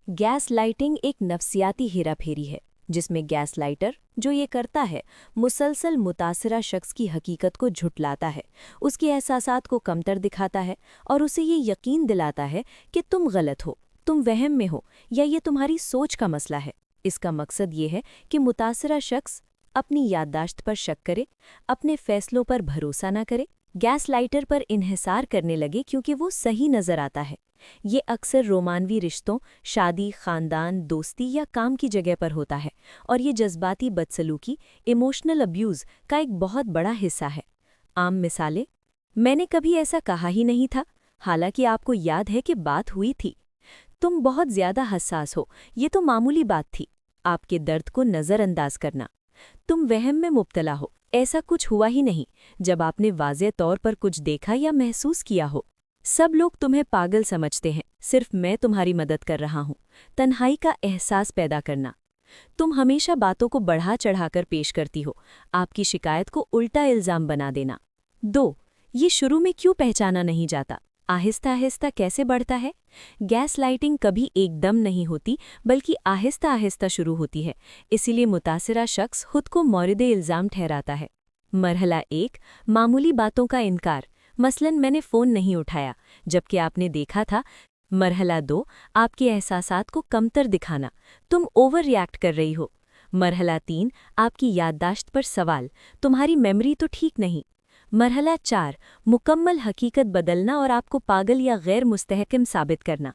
Gas lighting एक नफ्सियाती हेराफेरी है जिसमें गैस लाइटर जो ये करता है मुसलसल मुतासरा शख्स की हकीकत को झुठलाता है, उसके एहसासात को कमतर दिखाता है और उसे ये यकीन दिलाता है कि तुम गलत हो, तुम वहम में हो या ये तुम्हारी सोच का मसला है। इसका मकसद ये है कि मुतासरा शख्स अपनी याददाश्त पर शक करे, अपने फैसलों पर भरोसा न करे, गैस लाइटर पर इन्हिसार करने लगे क्योंकि वो सही नजर आता है। ये अक्सर रोमानवी रिश्तों, शादी, खानदान, दोस्ती या काम की जगह पर होता है और ये जज्बाती बदसलूकी, इमोशनल अब्यूज़ का एक बहुत बड़ा हिस्सा है। आम मिसालें: मैंने कभी ऐसा कहा ही नहीं था, हालांकि आपको याद है कि बात हुई थी। तुम बहुत ज़्यादा हसास हो, ये तो मामूली बात थी। आपके दर्द को नज़रअंदाज करना। तुम वहम में मुब्तला हो, ऐसा कुछ हुआ ही नहीं, जब आपने वाज़ेह तौर पर कुछ देखा या महसूस किया हो। सब लोग तुम्हें पागल समझते हैं, सिर्फ मैं तुम्हारी मदद कर रहा हूँ। तन्हाई का एहसास पैदा करना। तुम हमेशा बातों को बढ़ा चढ़ाकर पेश करती हो, आपकी शिकायत को उल्टा इल्ज़ाम बना देना। 2. ये शुरू में क्यों पहचाना नहीं जाता, आहिस्ता आहिस्ता कैसे बढ़ता है? गैस लाइटिंग कभी एकदम नहीं होती, बल्कि आहिस्ता आहिस्ता शुरू होती है, इसीलिए मुतासिरा शख्स खुद को मौरिदे इल्ज़ाम ठहराता है। मरहला 1: मामूली बातों का इनकार, मसलन मैंने फ़ोन नहीं उठाया जबकि आपने देखा था। मरहला 2: आपके एहसासात को कमतर दिखाना, तुम ओवर रिएक्ट कर रही हो। मरहला 3: आपकी याददाश्त पर सवाल, तुम्हारी मेमोरी तो ठीक नहीं। मरहला 4: मुकम्मल हकीकत बदलना और आपको पागल या गैर मुस्तहकम साबित करना।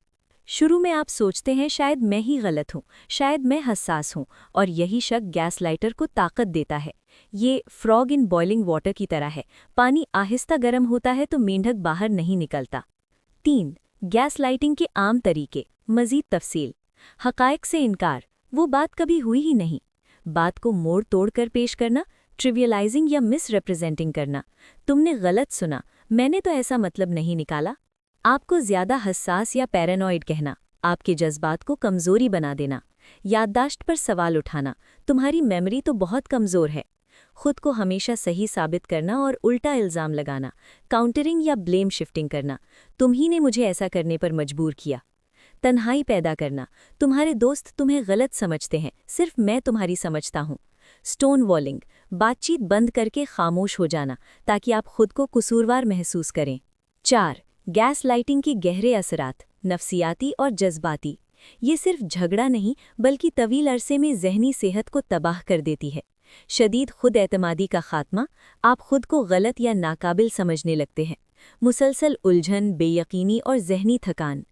शुरू में आप सोचते हैं शायद मैं ही गलत हूँ, शायद मैं हसास हूँ, और यही शक गैस लाइटर को ताकत देता है। ये फ्रॉग इन बॉइलिंग वाटर की तरह है, पानी आहिस्ता गर्म होता है तो मेंढक बाहर नहीं निकलता। 3. गैस लाइटिंग के आम तरीके, मज़ीद तफसील। हक़ाइक़ से इनकार, वो बात कभी हुई ही नहीं। बात को मोड़ तोड़ कर पेश करना, ट्रिवियलाइजिंग या मिस रिप्रेजेंटिंग करना। तुमने गलत सुना, मैंने तो ऐसा मतलब नहीं निकाला। आपको ज़्यादा हसास या पैरानॉइड कहना, आपके जज्बात को कमज़ोरी बना देना। याददाश्त पर सवाल उठाना, तुम्हारी मेमोरी तो बहुत कमज़ोर है। खुद को हमेशा सही साबित करना और उल्टा इल्ज़ाम लगाना, काउंटरिंग या ब्लेम शिफ्टिंग करना, तुम ही ने मुझे ऐसा करने पर मजबूर किया। तन्हाई पैदा करना, तुम्हारे दोस्त तुम्हें गलत समझते हैं, सिर्फ मैं तुम्हारी समझता हूँ। स्टोन वॉलिंग, बातचीत बंद करके खामोश हो जाना ताकि आप खुद को कसूरवार महसूस करें। 4. गैस लाइटिंग के गहरे असरात, नफ्सियाती और जज्बाती। ये सिर्फ झगड़ा नहीं बल्कि तवील अरसे में ज़हनी सेहत को तबाह कर देती है। शदीद खुद एतमादी का खात्मा, आप खुद को गलत या नाकाबिल समझने लगते हैं। मुसलसल उलझन, बेयकीनी और ज़हनी थकान।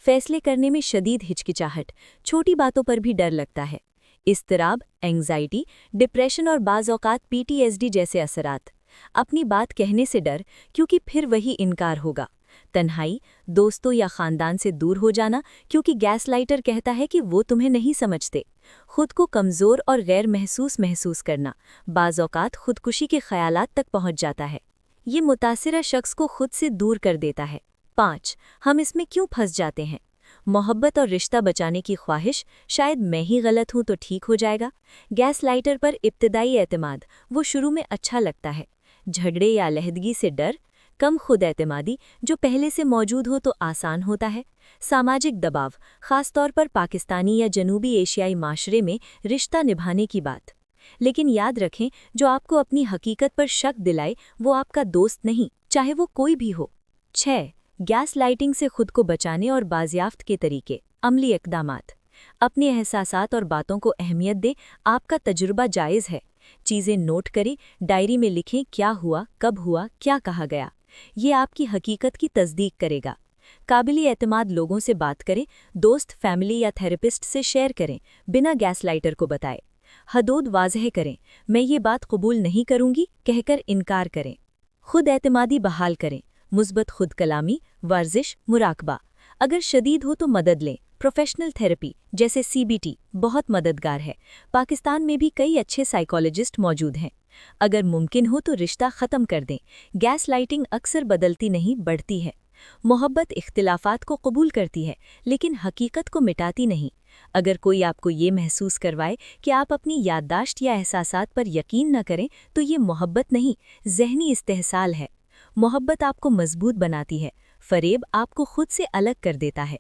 फैसले करने में शदीद हिचकिचाहट, छोटी बातों पर भी डर लगता है। इज़्तिराब, एंग्जाइटी, डिप्रेशन और बाज़ औक़ात PTSD जैसे असरात। अपनी बात कहने से डर, क्योंकि फिर वही इनकार होगा। तन्हाई, दोस्तों या ख़ानदान से दूर हो जाना क्योंकि गैस लाइटर कहता है कि वो तुम्हें नहीं समझते। खुद को कमज़ोर और गैर महसूस करना, बाज़ औक़ात खुदकुशी के ख़यालात तक पहुँच जाता है। ये मुतासिरा शख्स को खुद से दूर कर देता है। 5. हम इसमें क्यों फंस जाते हैं? मोहब्बत और रिश्ता बचाने की ख्वाहिश, शायद मैं ही गलत हूँ तो ठीक हो जाएगा। गैस लाइटर पर इब्तिदाई एतमाद, वो शुरू में अच्छा लगता है। झगड़े या अलहदगी से डर, कम खुद एतमादी, जो पहले से मौजूद हो तो आसान होता है। सामाजिक दबाव, ख़ास तौर पर पाकिस्तानी या जनूबी एशियाई माशरे में रिश्ता निभाने की बात। लेकिन याद रखें, जो आपको अपनी हकीकत पर शक दिलाए वो आपका दोस्त नहीं, चाहे वो कोई भी हो। 6. गैस लाइटिंग से खुद को बचाने और बाज़याफ्त के तरीके, अमली इक़दामात। अपने एहसासात और बातों को अहमियत दें, आपका तजुर्बा जायज़ है। चीज़ें नोट करें, डायरी में लिखें क्या हुआ, कब हुआ, क्या कहा गया। ये आपकी हकीकत की तस्दीक करेगा। काबिल एतमाद लोगों से बात करें, दोस्त, फैमिली या थेरेपिस्ट से शेयर करें, बिना गैस लाइटर को बताए। हदूद वाज़ेह करें, मैं ये बात कबूल नहीं करूँगी कहकर इनकार करें। खुद एतमादी बहाल करें, मुस्बत खुद कलामी, वर्जिश, मुराकबा। अगर शदीद हो तो मदद लें, प्रोफेशनल थेरेपी जैसे CBT बहुत मददगार है। पाकिस्तान में भी कई अच्छे साइकोलॉजिस्ट मौजूद हैं। अगर मुमकिन हो तो रिश्ता ख़त्म कर दें। गैस लाइटिंग अक्सर बदलती नहीं, बढ़ती है। मोहब्बत इख्तिलाफात को कबूल करती है, लेकिन हकीकत को मिटाती नहीं। अगर कोई आपको ये महसूस करवाए कि आप अपनी याददाश्त या एहसासात पर यकीन न करें, तो ये मोहब्बत नहीं, ज़हनी इस्तेहसाल है। मोहब्बत आपको मजबूत बनाती है, फ़रेब आपको खुद से अलग कर देता है।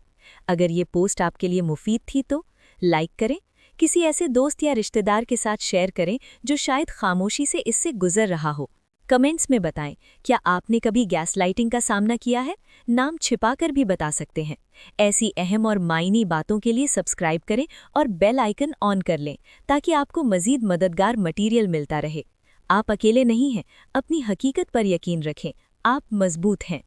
अगर ये पोस्ट आपके लिए मुफीद थी तो लाइक करें, किसी ऐसे दोस्त या रिश्तेदार के साथ शेयर करें जो शायद खामोशी से इससे गुजर रहा हो। कमेंट्स में बताएं, क्या आपने कभी गैस लाइटिंग का सामना किया है? नाम छिपाकर भी बता सकते हैं। ऐसी अहम और मायनी बातों के लिए सब्सक्राइब करें और बेल आइकन ऑन कर लें ताकि आपको मज़ीद मददगार मटीरियल मिलता रहे। आप अकेले नहीं हैं, अपनी हकीकत पर यकीन रखें, आप मजबूत हैं।